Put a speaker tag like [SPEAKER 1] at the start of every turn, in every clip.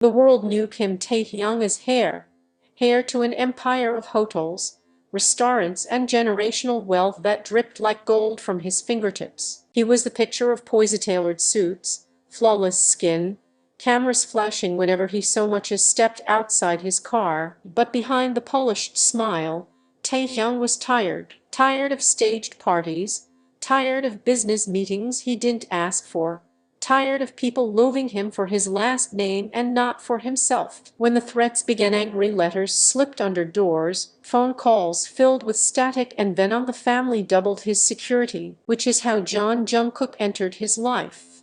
[SPEAKER 1] The world knew Kim Taehyung as heir to an empire of hotels, restaurants and generational wealth that dripped like gold from his fingertips. He was the picture of poise-tailored suits, flawless skin, cameras flashing whenever he so much as stepped outside his car, but behind the polished smile, Taehyung was tired of staged parties, tired of business meetings he didn't ask for, tired of people loathing him for his last name and not for himself. When the threats began, angry letters slipped under doors, phone calls filled with static, and Venom the family doubled his security, which is how Jungkook entered his life.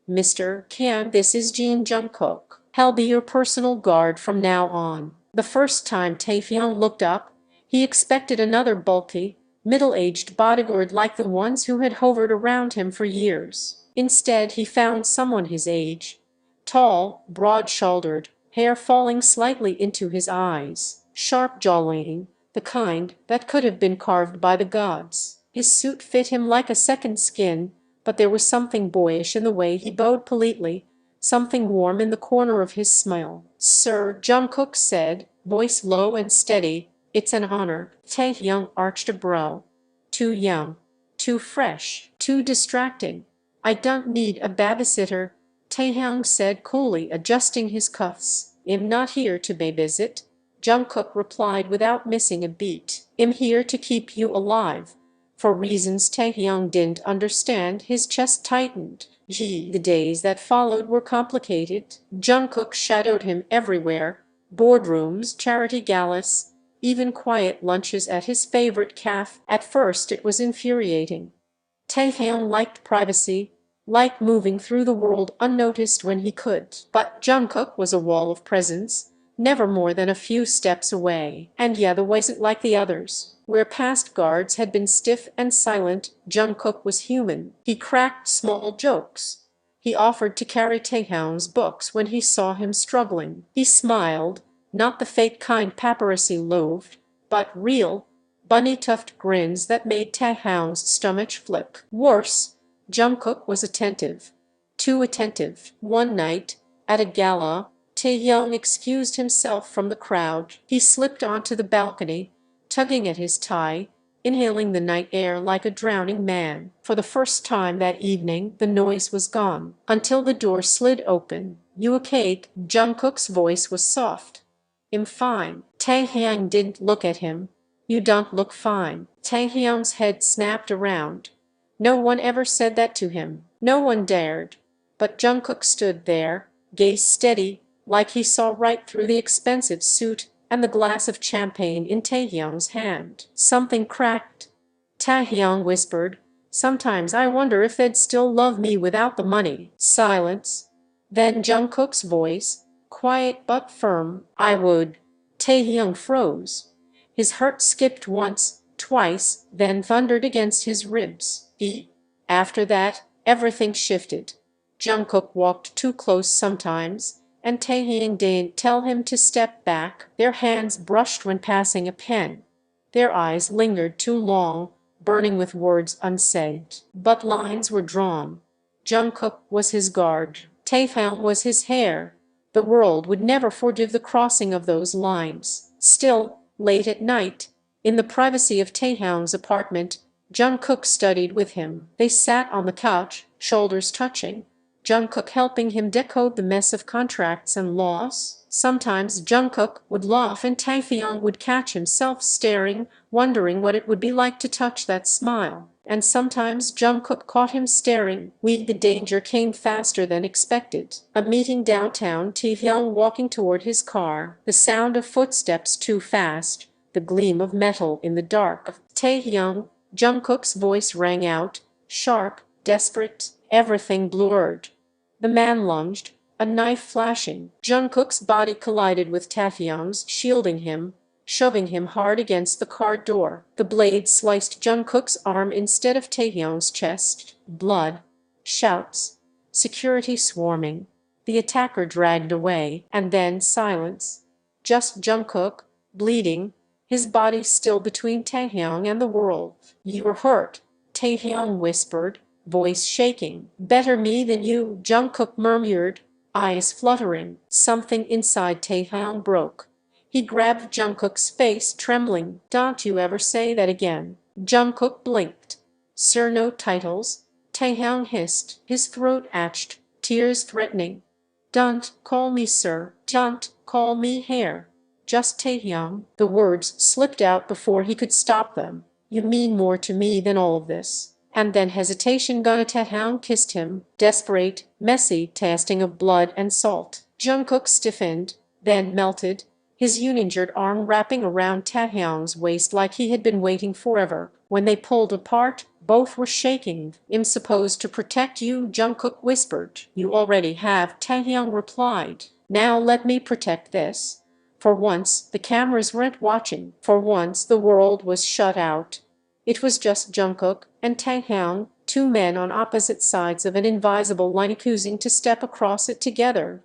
[SPEAKER 1] Mr. Kim, this is Jungkook. I'll be your personal guard from now on. The first time Taehyung looked up, he expected another bulky, middle-aged bodyguard like the ones who had hovered around him for years. Instead, he found someone his age. Tall, broad-shouldered, hair falling slightly into his eyes, sharp jawline, the kind that could have been carved by the gods. His suit fit him like a second skin, but there was something boyish in the way he bowed politely, something warm in the corner of his smile. "Sir," Jungkook said, voice low and steady, "it's an honor." Taehyung arched a brow. "Too young, too fresh, too distracting. I don't need a babysitter," Taehyung said coolly, adjusting his cuffs. "I'm not here to babysit," Jungkook replied without missing a beat. "I'm here to keep you alive." For reasons Taehyung didn't understand, his chest tightened. The days that followed were complicated. Jungkook shadowed him everywhere: boardrooms, charity galas, even quiet lunches at his favorite cafe. At first it was infuriating. Taehyung liked privacy, liked moving through the world unnoticed when he could. But Jungkook was a wall of presence, never more than a few steps away. And the wasn't like the others. Where past guards had been stiff and silent, Jungkook was human. He cracked small jokes. He offered to carry Taehyung's books when he saw him struggling. He smiled, not the fake kind paparazzi loathed, but real, bunny-tuft grins that made Taehyung's stomach flip. Worse, Jungkook was attentive. Too attentive. One night, at a gala, Taehyung excused himself from the crowd. He slipped onto the balcony, tugging at his tie, inhaling the night air like a drowning man. For the first time that evening, the noise was gone, until the door slid open. "You okay?" Jungkook's voice was soft. "I'm fine." Taehyung didn't look at him. "You don't look fine." Taehyung's head snapped around. No one ever said that to him. No one dared. But Jungkook stood there, gaze steady, like he saw right through the expensive suit and the glass of champagne in Taehyung's hand. Something cracked. Taehyung whispered, "Sometimes I wonder if they'd still love me without the money." Silence. Then Jungkook's voice, quiet but firm, "I would." Taehyung froze. His heart skipped once, twice, then thundered against his ribs. After that, everything shifted. Jungkook walked too close sometimes, and Taehyung didn't tell him to step back. Their hands brushed when passing a pen. Their eyes lingered too long, burning with words unsaid. But lines were drawn. Jungkook was his guard. Taehyung was his heir. The world would never forgive the crossing of those lines. Still, late at night, in the privacy of Taehyung's apartment, Jungkook studied with him. They sat on the couch, shoulders touching, Jungkook helping him decode the mess of contracts and laws. Sometimes Jungkook would laugh and Taehyung would catch himself staring, wondering what it would be like to touch that smile. And sometimes Jungkook caught him staring. The danger came faster than expected. A meeting downtown, Taehyung walking toward his car, the sound of footsteps too fast, the gleam of metal in the dark. "Taehyung," Jungkook's voice rang out, sharp, desperate, everything blurred. The man lunged, a knife flashing. Jungkook's body collided with Taehyung's, shielding him, shoving him hard against the car door. The blade sliced Jungkook's arm instead of Taehyung's chest. Blood, shouts, security swarming. The attacker dragged away, and then silence. Just Jungkook, bleeding, his body still between Taehyung and the world. "You're hurt," Taehyung whispered, voice shaking. "Better me than you," Jungkook murmured, eyes fluttering. Something inside Taehyung broke. He grabbed Jungkook's face, trembling. "Don't you ever say that again." Jungkook blinked. "Sir, no titles," Taehyung hissed, his throat atched, tears threatening. "Don't call me sir, don't call me hair. Just Taehyung." The words slipped out before he could stop them. "You mean more to me than all of this." And then hesitation gone. Taehyung kissed him, desperate, messy tasting of blood and salt. Jungkook stiffened, then melted, his uninjured arm wrapping around Taehyung's waist like he had been waiting forever. When they pulled apart, both were shaking. "I'm supposed to protect you," Jungkook whispered. "You already have," Taehyung replied. "Now let me protect this." For once, the cameras weren't watching. For once, the world was shut out. It was just Jungkook and Taehyung, two men on opposite sides of an invisible line, choosing to step across it together.